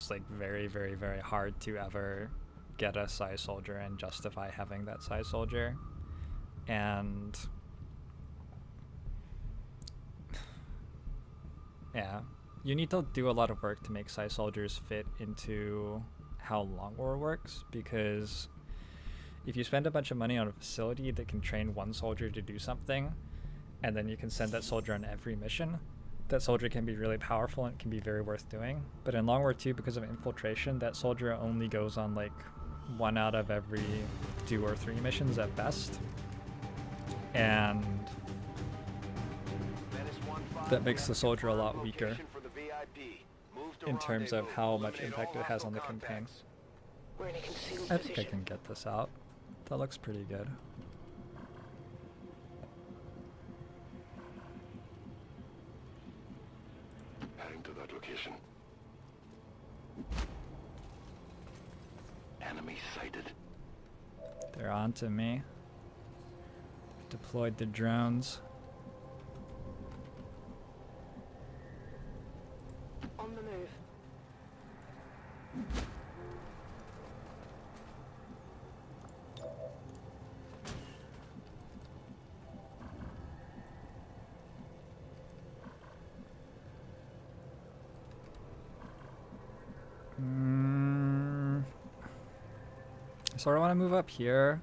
It's like very, very, very hard to ever get a Psi soldier and justify having that Psi soldier. And yeah, you need to do a lot of work to make Psi soldiers fit into how Long War works, because if you spend a bunch of money on a facility that can train one soldier to do something, and then you can send that soldier on every mission, that soldier can be really powerful and can be very worth doing. But in Long War 2, because of infiltration, that soldier only goes on like 1 out of every 2 or 3 missions at best. And that makes the soldier a lot weaker in terms of how much impact it has on the campaign. I think I can get this out. That looks pretty good. Heading to that location. Enemy sighted. They're on to me. Deployed the drones. On the move. I sort of want to move up here.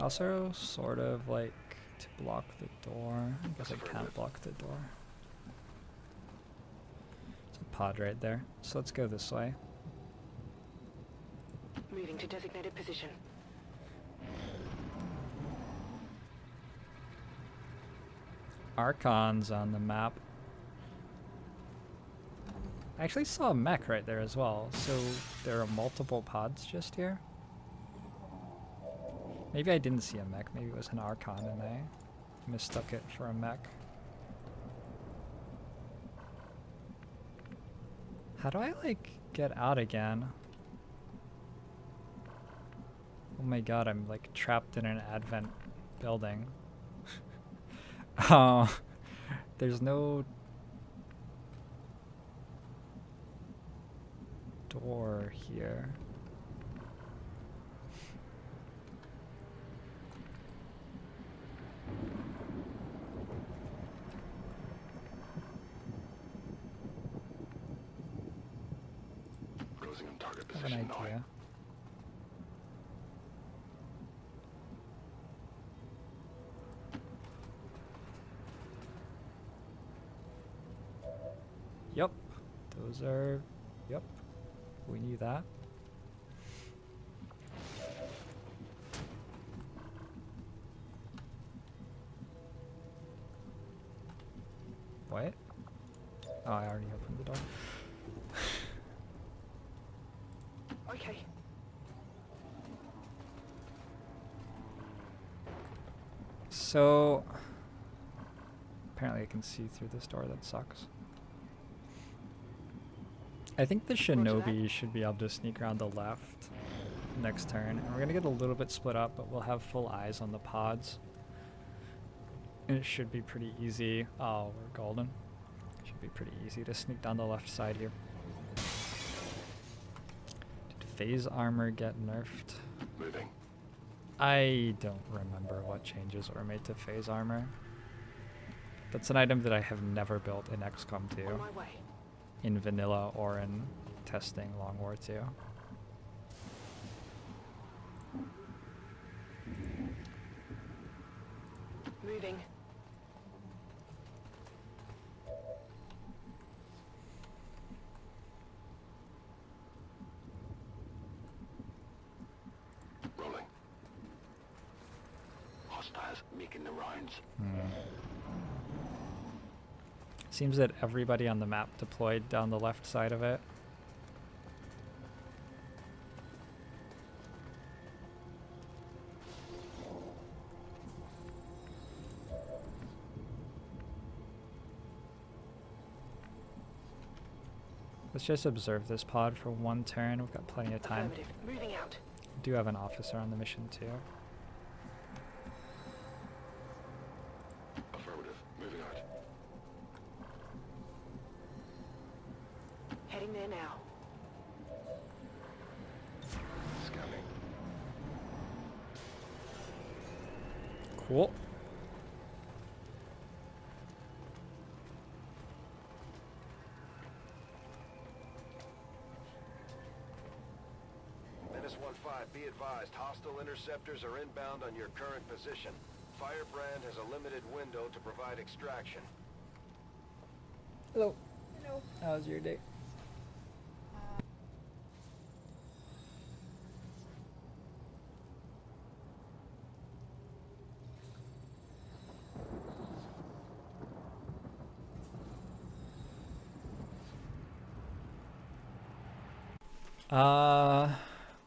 Also, sort of like to block the door. I guess I can't block the door. There's a pod right there. So let's go this way. Moving to designated position. Archons on the map. I actually saw a mech right there as well. So there are multiple pods just here. Maybe I didn't see a mech. Maybe it was an Archon and I mistook it for a mech. How do I, like, get out again? Oh my god, I'm, like, trapped in an Advent building. Oh, there's no door here. Closing on target I have an position now. idea. Yep, those are, yep, we need that. What? Oh, I already opened the door. Okay. So, apparently I can see through this door, that sucks. I think the shinobi should be able to sneak around the left next turn. And we're gonna get a little bit split up, but we'll have full eyes on the pods. And it should be pretty easy. Oh, we're golden. Should be pretty easy to sneak down the left side here. Did phase armor get nerfed? Moving. I don't remember what changes were made to phase armor. That's an item that I have never built in XCOM 2. On my way. In vanilla or in testing Long War 2. Moving. Rolling. Hostiles making the rounds. Seems that everybody on the map deployed down the left side of it. Let's just observe this pod for 1 turn. We've got plenty of time. Affirmative. Moving out. We do have an officer on the mission too. Affirmative. Moving out. Heading there now. Cool. Menace 1-5, be advised, hostile interceptors are inbound on your current position. Firebrand has a limited window to provide extraction. Hello. Hello. How was your day?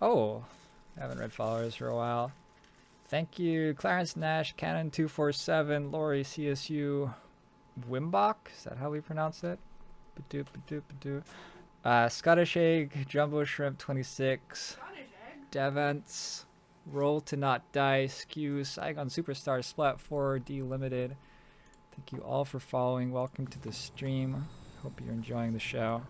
Oh, I haven't read followers for a while. Thank you, Clarence Nash, Cannon247, Lori CSU, Wimbach. Is that how we pronounce it? Badoo, badoo, badoo. Scottish Egg, Jumbo Shrimp 26, Devents, Roll to Not Die, Skew, Saigon Superstar, Splat 4D Limited. Thank you all for following. Welcome to the stream. Hope you're enjoying the show.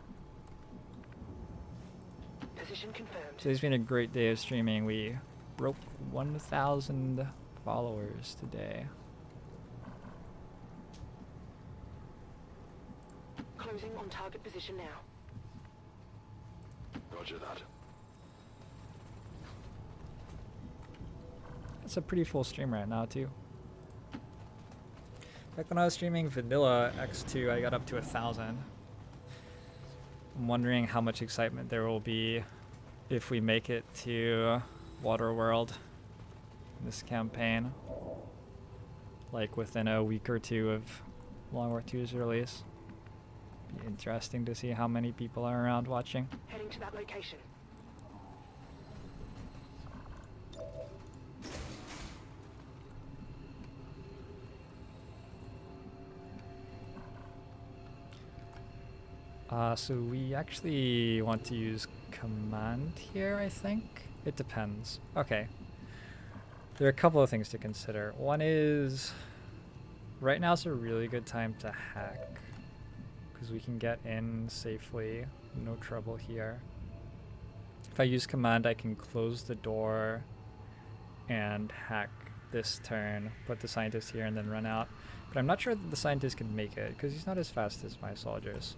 Position confirmed. Today's been a great day of streaming. We broke 1,000 followers today. Closing on target position now. Roger that. It's a pretty full stream right now too. Back when I was streaming Vanilla X2, I got up to 1,000. I'm wondering how much excitement there will be if we make it to Waterworld in this campaign. Like within a week or two of Long War 2's release. Be interesting to see how many people are around watching. Heading to that location. So we actually want to use command here, I think. It depends. Okay. There are a couple of things to consider. One is, right now is a really good time to hack, because we can get in safely, no trouble here. If I use command, I can close the door and hack this turn, put the scientist here, and then run out. But I'm not sure that the scientist can make it, because he's not as fast as my soldiers.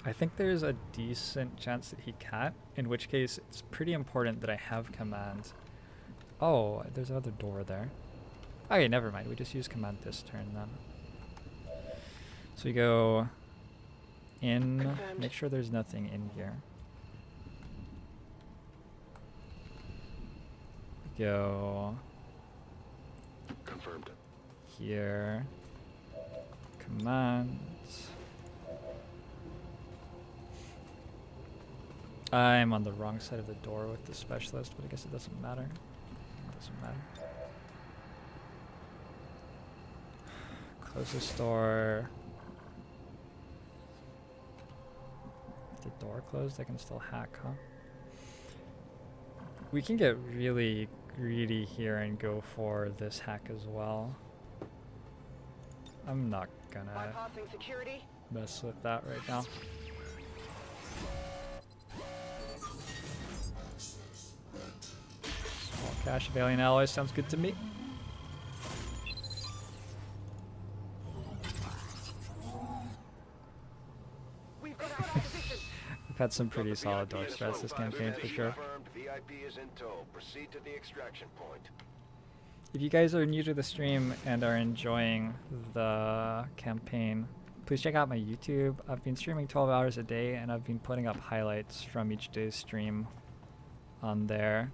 I think there's a decent chance that he can't, in which case it's pretty important that I have command. Oh, there's another door there. Okay, never mind. We just use command this turn then. So we go in, Confirmed. make sure there's nothing in here. We go Confirmed. here, commands. I'm on the wrong side of the door with the specialist, but I guess it doesn't matter. It doesn't matter. Close this door. With the door closed, I can still hack, huh? We can get really greedy here and go for this hack as well. I'm not gonna Bypassing security. mess with that right now. Small cache of alien alloys sounds good to me. We've got our position. We've had some pretty solid door strats this campaign for sure. Confirmed, VIP is in tow. Proceed to the extraction point. If you guys are new to the stream and are enjoying the campaign, please check out my YouTube. I've been streaming 12 hours a day and I've been putting up highlights from each day's stream on there.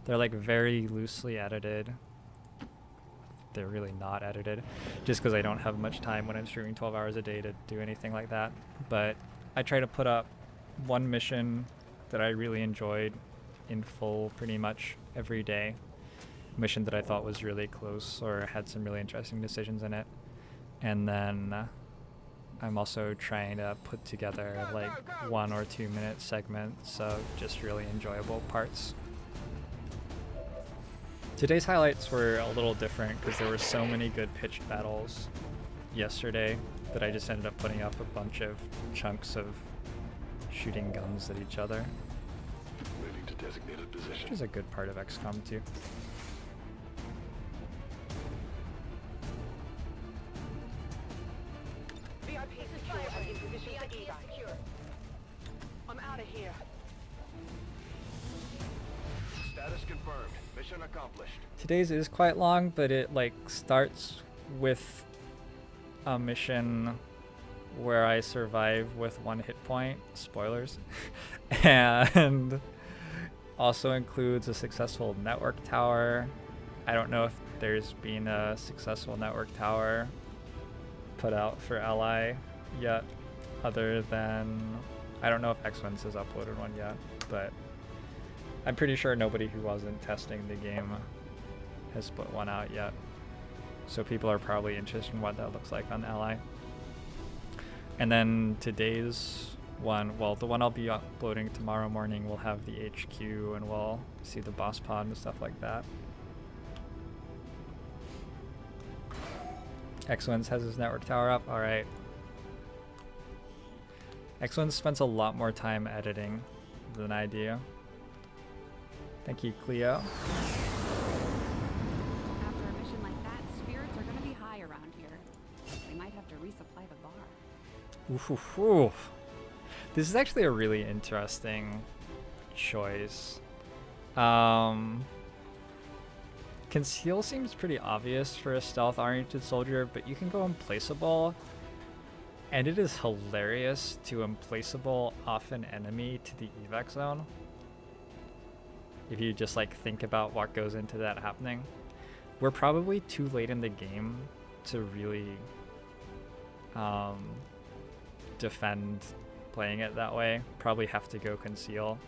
They're like very loosely edited. They're really not edited, just because I don't have much time when I'm streaming 12 hours a day to do anything like that. But I try to put up one mission that I really enjoyed in full pretty much every day. Mission that I thought was really close or had some really interesting decisions in it. And then I'm also trying to put together like 1 or 2 minute segments of just really enjoyable parts. Today's highlights were a little different because there were so many good pitched battles yesterday that I just ended up putting up a bunch of chunks of shooting guns at each other, Moving to designated position. which is a good part of XCOM too. VIP secure and in position for evac. I'm out of here. Status confirmed. Mission accomplished. Today's is quite long, but it like starts with a mission where I survive with 1 hit point, spoilers, and also includes a successful network tower. I don't know if there's been a successful network tower put out for LI yet, other than, I don't know if X-Wins has uploaded one yet, but I'm pretty sure nobody who wasn't testing the game has put one out yet. So people are probably interested in what that looks like on LI. And then today's one, well, the one I'll be uploading tomorrow morning will have the HQ and we'll see the boss pod and stuff like that. X-Wins has his network tower up, alright. X-Wins spends a lot more time editing than I do. Thank you, Cleo. After a mission like that, spirits are gonna be high around here. They might have to resupply the bar. Oof, oof, oof. This is actually a really interesting choice. Conceal seems pretty obvious for a stealth-oriented soldier, but you can go implaceable, and it is hilarious to implaceable off an enemy to the evac zone. If you just like think about what goes into that happening. We're probably too late in the game to really defend playing it that way. Probably have to go conceal.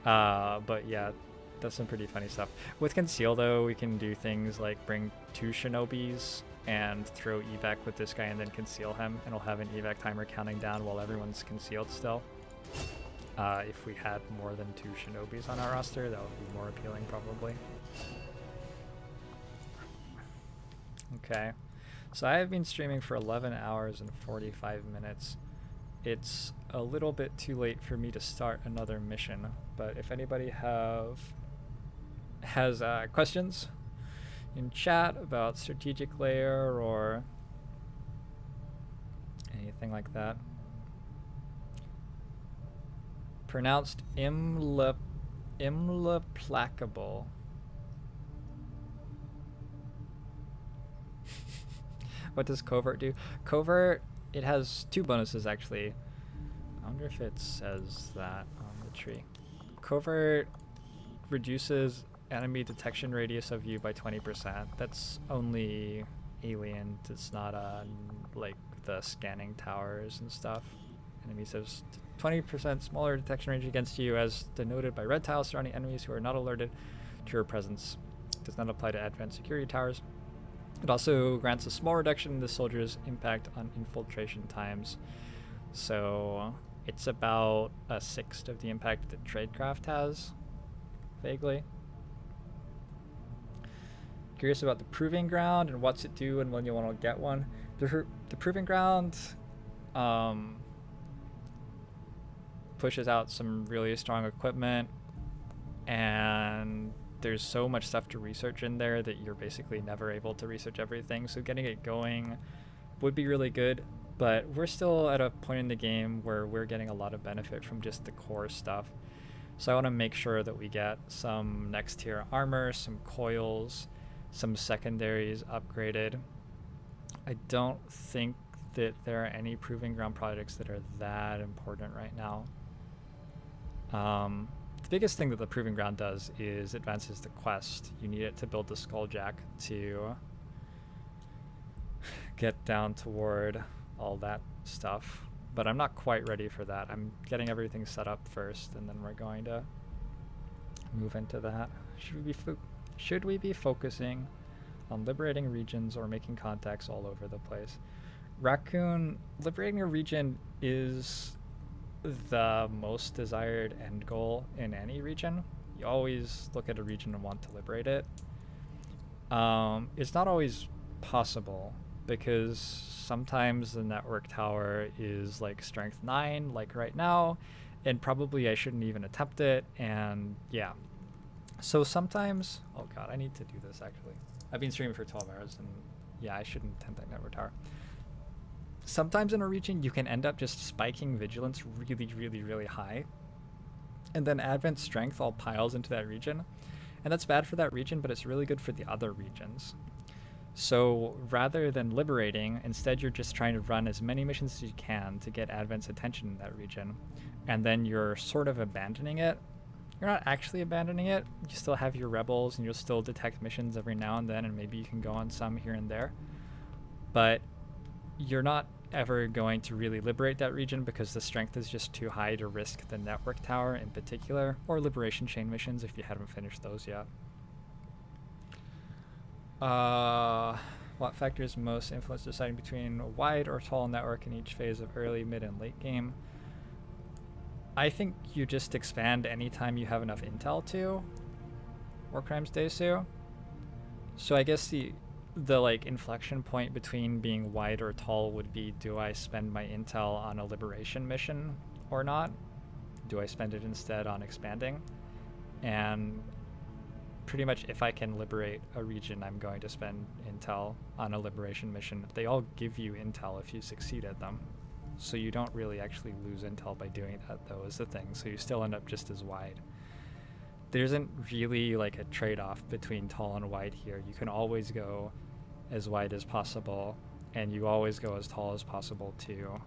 But yeah, that's some pretty funny stuff. With conceal though, we can do things like bring 2 shinobis and throw evac with this guy and then conceal him, and we'll have an evac timer counting down while everyone's concealed still. If we had more than 2 shinobis on our roster, that would be more appealing probably. Okay, so I have been streaming for 11 hours and 45 minutes. It's a little bit too late for me to start another mission, but if anybody has questions in chat about strategic layer or anything like that. Pronounced implacable. What does covert do? Covert, it has 2 bonuses actually. I wonder if it says that on the tree. Covert reduces enemy detection radius of you by 20%. That's only alien. It's not like the scanning towers and stuff. Enemies have 20% smaller detection range against you, as denoted by red tiles surrounding enemies who are not alerted to your presence. It does not apply to advanced security towers. It also grants a small reduction in the soldier's impact on infiltration times. So it's about 1/6 of the impact that Tradecraft has, vaguely. Curious about the Proving Ground and what's it do and when you want to get one. The Proving Ground pushes out some really strong equipment, and there's so much stuff to research in there that you're basically never able to research everything. So getting it going would be really good, but we're still at a point in the game where we're getting a lot of benefit from just the core stuff. So I want to make sure that we get some next tier armor, some coils, some secondaries upgraded. I don't think that there are any Proving Ground projects that are that important right now. The biggest thing that the Proving Ground does is advances the quest. You need it to build the Skulljack to get down toward all that stuff. But I'm not quite ready for that. I'm getting everything set up first, and then we're going to move into that. Should we be focusing on liberating regions or making contacts all over the place? Raccoon, liberating a region is the most desired end goal in any region. You always look at a region and want to liberate it. It's not always possible, because sometimes the network tower is like strength 9, like right now, and probably I shouldn't even attempt it, and yeah. So sometimes, oh god, I need to do this actually. I've been streaming for 12 hours, and yeah, I shouldn't attempt that network tower. Sometimes in a region, you can end up just spiking vigilance really, really, really high, and then advent strength all piles into that region, and that's bad for that region, but it's really good for the other regions. So rather than liberating, instead you're just trying to run as many missions as you can to get Advent's attention in that region, and then you're sort of abandoning it. You're not actually abandoning it. You still have your rebels, and you'll still detect missions every now and then, and maybe you can go on some here and there. But you're not ever going to really liberate that region because the strength is just too high to risk the network tower in particular, or liberation chain missions if you haven't finished those yet. What factors most influence deciding between a wide or tall network in each phase of early, mid, and late game? I think you just expand anytime you have enough intel to, War Crimes Desu. So I guess the like inflection point between being wide or tall would be, do I spend my intel on a liberation mission or not? Do I spend it instead on expanding? And pretty much if I can liberate a region, I'm going to spend intel on a liberation mission. They all give you intel if you succeed at them. So you don't really actually lose intel by doing that, though, is the thing. So you still end up just as wide. There isn't really like a trade-off between tall and wide here. You can always go as wide as possible, and you always go as tall as possible too.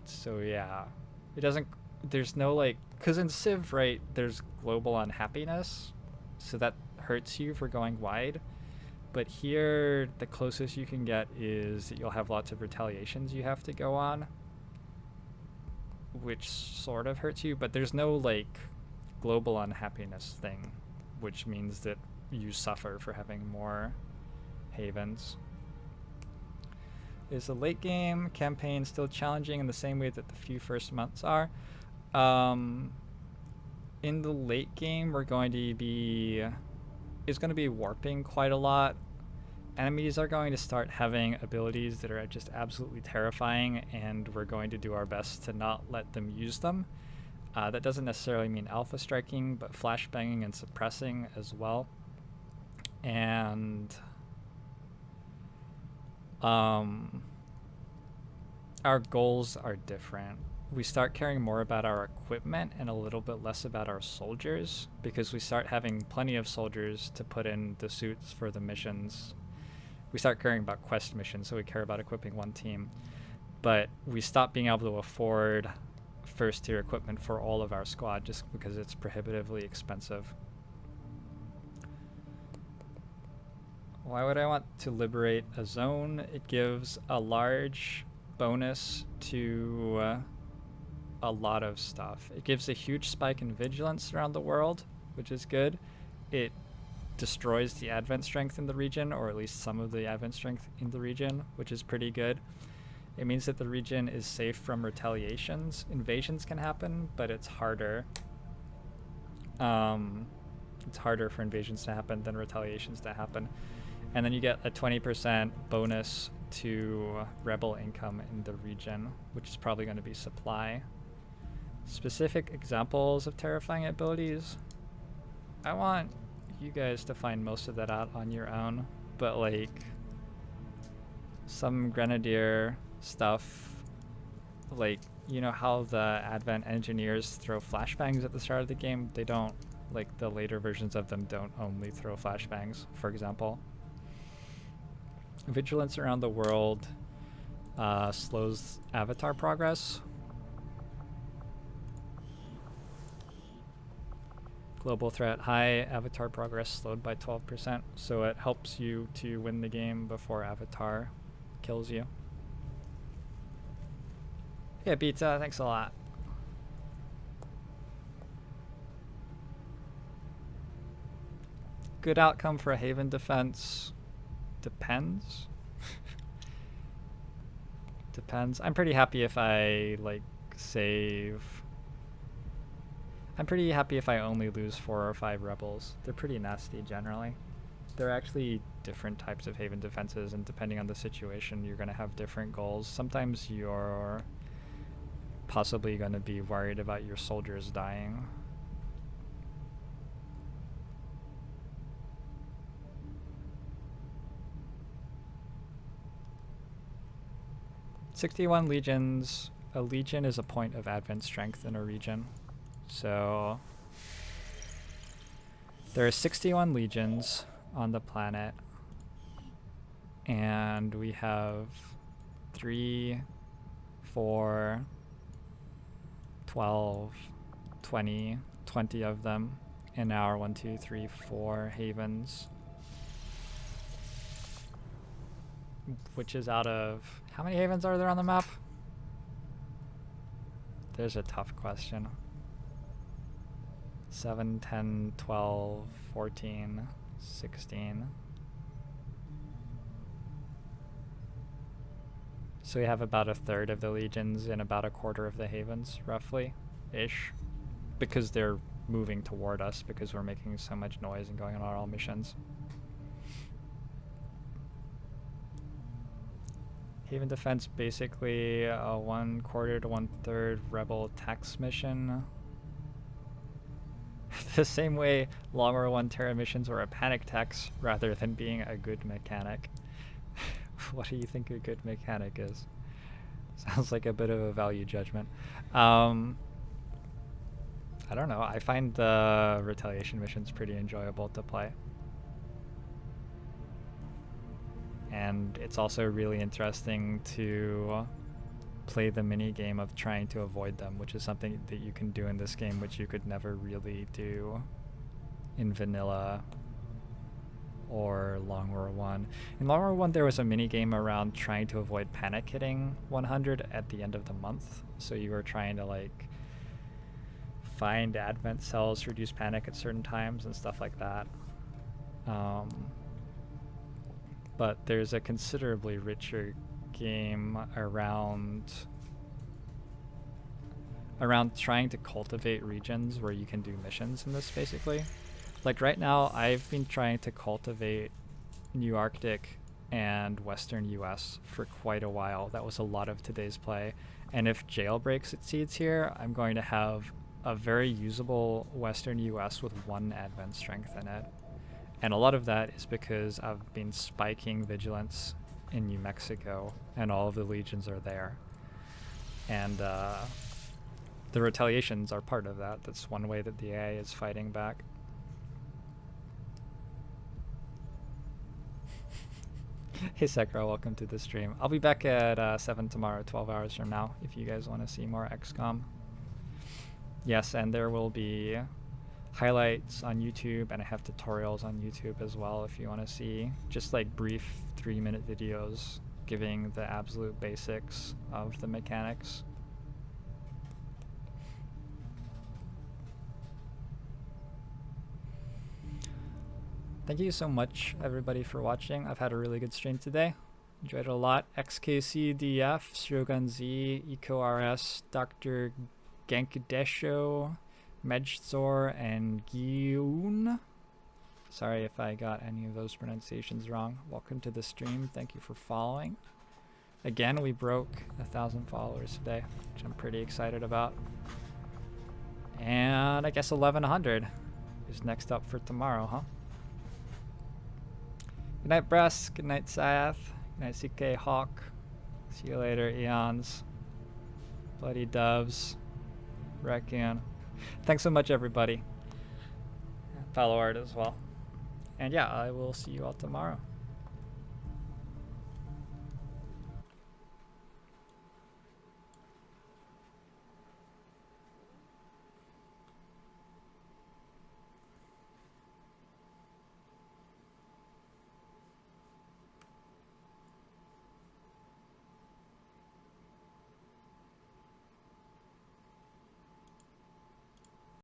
So yeah, it doesn't, there's no like, because in Civ, right, there's global unhappiness, so that hurts you for going wide. But here, the closest you can get is that you'll have lots of retaliations you have to go on, which sort of hurts you, but there's no like global unhappiness thing, which means that you suffer for having more havens. Is the late game campaign still challenging in the same way that the few first months are? In the late game, it's going to be warping quite a lot. Enemies are going to start having abilities that are just absolutely terrifying, and we're going to do our best to not let them use them. That doesn't necessarily mean alpha striking, but flashbanging and suppressing as well. And our goals are different. We start caring more about our equipment and a little bit less about our soldiers, because we start having plenty of soldiers to put in the suits for the missions. We start caring about quest missions, so we care about equipping one team. But we stop being able to afford first tier equipment for all of our squad just because it's prohibitively expensive. Why would I want to liberate a zone? It gives a large bonus to a lot of stuff. It gives a huge spike in vigilance around the world, which is good. It destroys the advent strength in the region, or at least some of the advent strength in the region, which is pretty good. It means that the region is safe from retaliations. Invasions can happen, but it's harder. It's harder for invasions to happen than retaliations to happen. And then you get a 20% bonus to rebel income in the region, which is probably going to be supply. Specific examples of terrifying abilities? I want you guys to find most of that out on your own, but like some grenadier stuff, like, you know how the Advent engineers throw flashbangs at the start of the game? They don't, like the later versions of them don't only throw flashbangs, for example. Vigilance around the world slows avatar progress. Global threat high, avatar progress slowed by 12%, so it helps you to win the game before avatar kills you. Yeah, Pizza, thanks a lot. Good outcome for a Haven defense. Depends. Depends. I'm pretty happy if I like save. I'm pretty happy if I only lose 4 or 5 rebels. They're pretty nasty generally. They're actually different types of Haven defenses, and depending on the situation, you're going to have different goals. Sometimes you're possibly going to be worried about your soldiers dying. "61 legions." A legion is a point of advent strength in a region. So there are 61 legions on the planet, and we have 3, 4, 12, 20 of them in our 1, 2, 3, 4 havens, which is out of, how many havens are there on the map? There's a tough question. 7, 10, 12, 14, 16. So we have about a third of the legions and about a quarter of the havens, roughly, ish, because they're moving toward us because we're making so much noise and going on all missions. Haven defense, basically a 1/4 to 1/3 rebel tax mission. The same way Long War 1 Terra missions were a panic tax rather than being a good mechanic. What do you think a good mechanic is? Sounds like a bit of a value judgment. I don't know. I find the retaliation missions pretty enjoyable to play. And it's also really interesting to play the mini game of trying to avoid them, which is something that you can do in this game which you could never really do in vanilla or Long War 1. In Long War 1 there was a mini game around trying to avoid panic hitting 100 at the end of the month. So you were trying to like find advent cells to reduce panic at certain times and stuff like that. But there's a considerably richer game around trying to cultivate regions where you can do missions in this, basically. Like right now, I've been trying to cultivate New Arctic and Western US for quite a while. That was a lot of today's play. And if Jailbreak succeeds here, I'm going to have a very usable Western US with 1 advent strength in it. And a lot of that is because I've been spiking vigilance in New Mexico, and all of the legions are there. And the retaliations are part of that. That's one way that the AI is fighting back. Hey Sekiro, welcome to the stream. I'll be back at 7 tomorrow, 12 hours from now, if you guys want to see more XCOM. Yes, and there will be highlights on YouTube, and I have tutorials on YouTube as well if you want to see just like brief 3-minute videos giving the absolute basics of the mechanics. Thank you so much everybody for watching. I've had a really good stream today. Enjoyed it a lot. XKCDF, Shogun Z, EcoRS, Dr. Gankadesho, Medjthor, and Gyun. Sorry if I got any of those pronunciations wrong. Welcome to the stream. Thank you for following. Again, we broke 1,000 followers today, which I'm pretty excited about. And I guess 1100 is next up for tomorrow, huh? Good night, Bress. Good night, Syath. Good night, CK Hawk. See you later, Eons. Bloody Doves. Raccoon. Thanks so much, everybody. Follow Art as well. And yeah, I will see you all tomorrow.